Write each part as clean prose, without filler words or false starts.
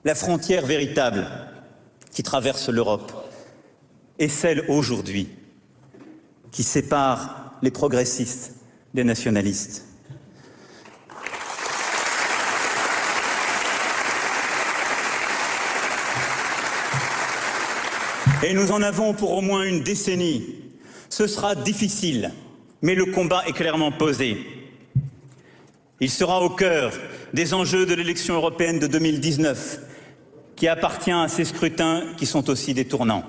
La frontière véritable qui traverse l'Europe est celle aujourd'hui qui sépare les progressistes des nationalistes. Et nous en avons pour au moins une décennie. Ce sera difficile, mais le combat est clairement posé. Il sera au cœur des enjeux de l'élection européenne de 2019, qui appartient à ces scrutins qui sont aussi des tournants.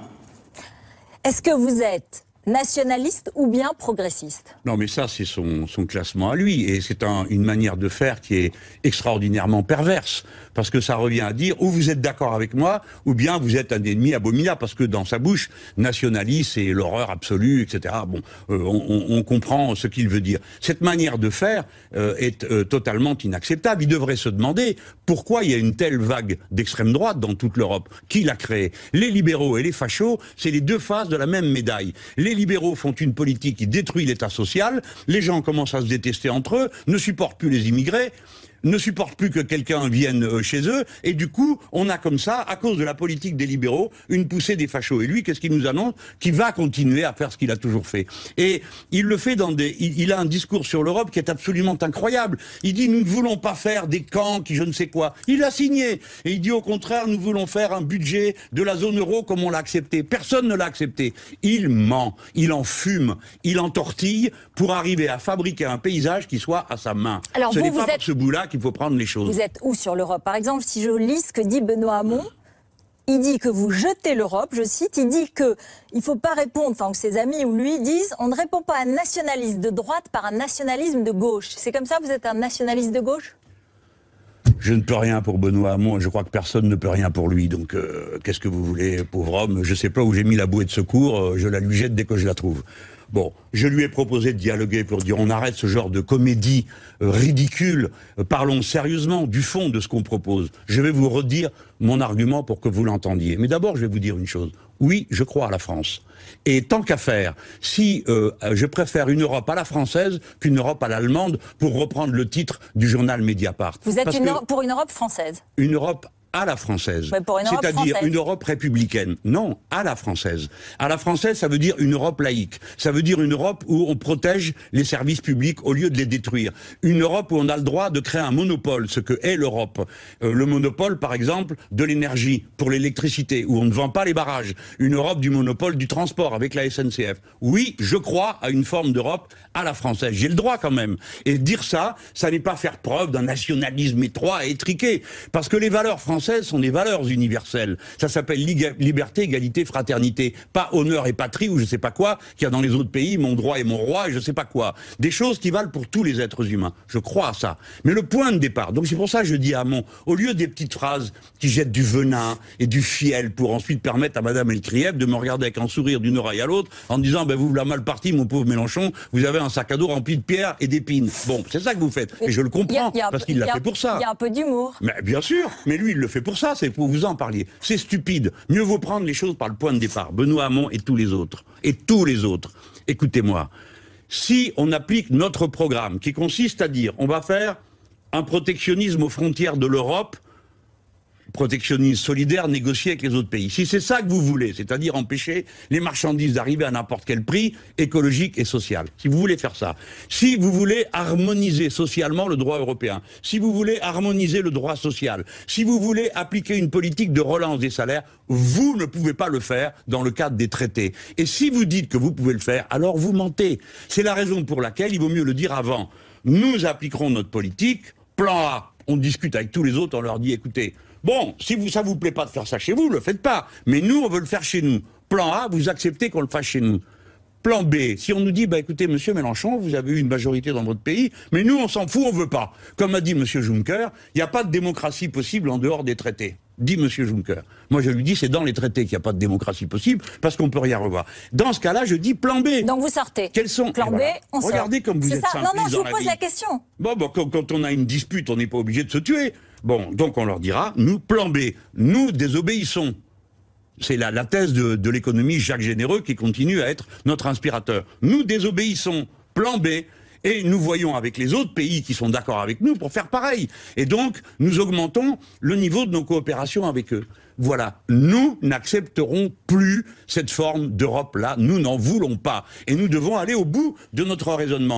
Est-ce que vous êtes nationaliste ou bien progressiste? Non, mais ça, c'est son classement à lui. Et c'est une manière de faire qui est extraordinairement perverse. Parce que ça revient à dire, ou vous êtes d'accord avec moi, ou bien vous êtes un ennemi abominable. Parce que dans sa bouche, nationaliste, c'est l'horreur absolue, etc. Bon, on comprend ce qu'il veut dire. Cette manière de faire est totalement inacceptable. Il devrait se demander pourquoi il y a une telle vague d'extrême droite dans toute l'Europe. Qui l'a créée? Les libéraux et les fachos, c'est les deux faces de la même médaille. Les libéraux font une politique qui détruit l'État social, les gens commencent à se détester entre eux, ne supportent plus les immigrés, ne supportent plus que quelqu'un vienne chez eux, et du coup, on a comme ça, à cause de la politique des libéraux, une poussée des fachos. Et lui, qu'est-ce qu'il nous annonce? Qu'il va continuer à faire ce qu'il a toujours fait. Et il le fait il a un discours sur l'Europe qui est absolument incroyable. Il dit, nous ne voulons pas faire des camps qui je ne sais quoi. Il l'a signé. Et il dit, au contraire, nous voulons faire un budget de la zone euro comme on l'a accepté. Personne ne l'a accepté. Il ment, il en fume, il en tortille pour arriver à fabriquer un paysage qui soit à sa main. Alors ce n'est pas par ce bout-là qu'il faut prendre les choses. Vous êtes où sur l'Europe? Par exemple, si je lis ce que dit Benoît Hamon, il dit que vous jetez l'Europe, je cite, il dit qu'il ne faut pas répondre, enfin que ses amis ou lui disent, on ne répond pas à un nationalisme de droite par un nationalisme de gauche. C'est comme ça, vous êtes un nationaliste de gauche? Je ne peux rien pour Benoît Hamon, je crois que personne ne peut rien pour lui, donc qu'est-ce que vous voulez, pauvre homme? Je ne sais pas où j'ai mis la bouée de secours, je la lui jette dès que je la trouve. Bon, je lui ai proposé de dialoguer pour dire on arrête ce genre de comédie ridicule, parlons sérieusement du fond de ce qu'on propose. Je vais vous redire mon argument pour que vous l'entendiez. Mais d'abord, je vais vous dire une chose. Oui, je crois à la France. Et tant qu'à faire, si je préfère une Europe à la française qu'une Europe à l'allemande, pour reprendre le titre du journal Mediapart. Vous êtes pour une Europe française? Une Europe à la française, c'est-à-dire une Europe républicaine. Non, à la française. À la française, ça veut dire une Europe laïque. Ça veut dire une Europe où on protège les services publics au lieu de les détruire. Une Europe où on a le droit de créer un monopole, ce que est l'Europe. Le monopole, par exemple, de l'énergie, pour l'électricité, où on ne vend pas les barrages. Une Europe du monopole du transport, avec la SNCF. Oui, je crois à une forme d'Europe à la française. J'ai le droit quand même. Et dire ça, ça n'est pas faire preuve d'un nationalisme étroit et étriqué. Parce que les valeurs françaises sont des valeurs universelles. Ça s'appelle liberté, égalité, fraternité. Pas honneur et patrie ou je sais pas quoi, qu'il y a dans les autres pays, mon droit et mon roi et je sais pas quoi. Des choses qui valent pour tous les êtres humains. Je crois à ça. Mais le point de départ, donc c'est pour ça que je dis à Hamon, au lieu des petites phrases qui jettent du venin et du fiel pour ensuite permettre à Madame Elkrief de me regarder avec un sourire d'une oreille à l'autre en me disant, ben vous la mal parti, mon pauvre Mélenchon, vous avez un sac à dos rempli de pierres et d'épines. Bon, c'est ça que vous faites. Et je le comprends, parce qu'il l'a fait pour ça. Il y a un peu d'humour. Mais bien sûr, mais lui il le fait pour ça, c'est pour vous en parler. C'est stupide. Mieux vaut prendre les choses par le point de départ. Benoît Hamon et tous les autres. Et tous les autres. Écoutez-moi. Si on applique notre programme, qui consiste à dire, on va faire un protectionnisme aux frontières de l'Europe, protectionnisme solidaire négocié avec les autres pays. Si c'est ça que vous voulez, c'est-à-dire empêcher les marchandises d'arriver à n'importe quel prix, écologique et social. Si vous voulez faire ça. Si vous voulez harmoniser socialement le droit européen. Si vous voulez harmoniser le droit social. Si vous voulez appliquer une politique de relance des salaires, vous ne pouvez pas le faire dans le cadre des traités. Et si vous dites que vous pouvez le faire, alors vous mentez. C'est la raison pour laquelle il vaut mieux le dire avant. Nous appliquerons notre politique, plan A. On discute avec tous les autres, on leur dit, écoutez, bon, si ça vous plaît pas de faire ça chez vous, le faites pas. Mais nous, on veut le faire chez nous. Plan A, vous acceptez qu'on le fasse chez nous. Plan B, si on nous dit, bah écoutez, monsieur Mélenchon, vous avez eu une majorité dans votre pays, mais nous, on s'en fout, on veut pas. Comme a dit monsieur Juncker, il n'y a pas de démocratie possible en dehors des traités. Dit monsieur Juncker. Moi, je lui dis, c'est dans les traités qu'il n'y a pas de démocratie possible, parce qu'on peut rien revoir. Dans ce cas-là, je dis plan B. Donc vous sortez. Quels sont plan B, on sort. Regardez comme vous êtes simpliste. Non, je vous pose la question. Bon, quand on a une dispute, on n'est pas obligé de se tuer. Bon, donc on leur dira, nous, plan B, nous désobéissons. C'est la thèse de l'économie Jacques Généreux qui continue à être notre inspirateur. Nous désobéissons, plan B, Et nous voyons avec les autres pays qui sont d'accord avec nous pour faire pareil. Et donc, nous augmentons le niveau de nos coopérations avec eux. Voilà, nous n'accepterons plus cette forme d'Europe-là, nous n'en voulons pas. Et nous devons aller au bout de notre raisonnement.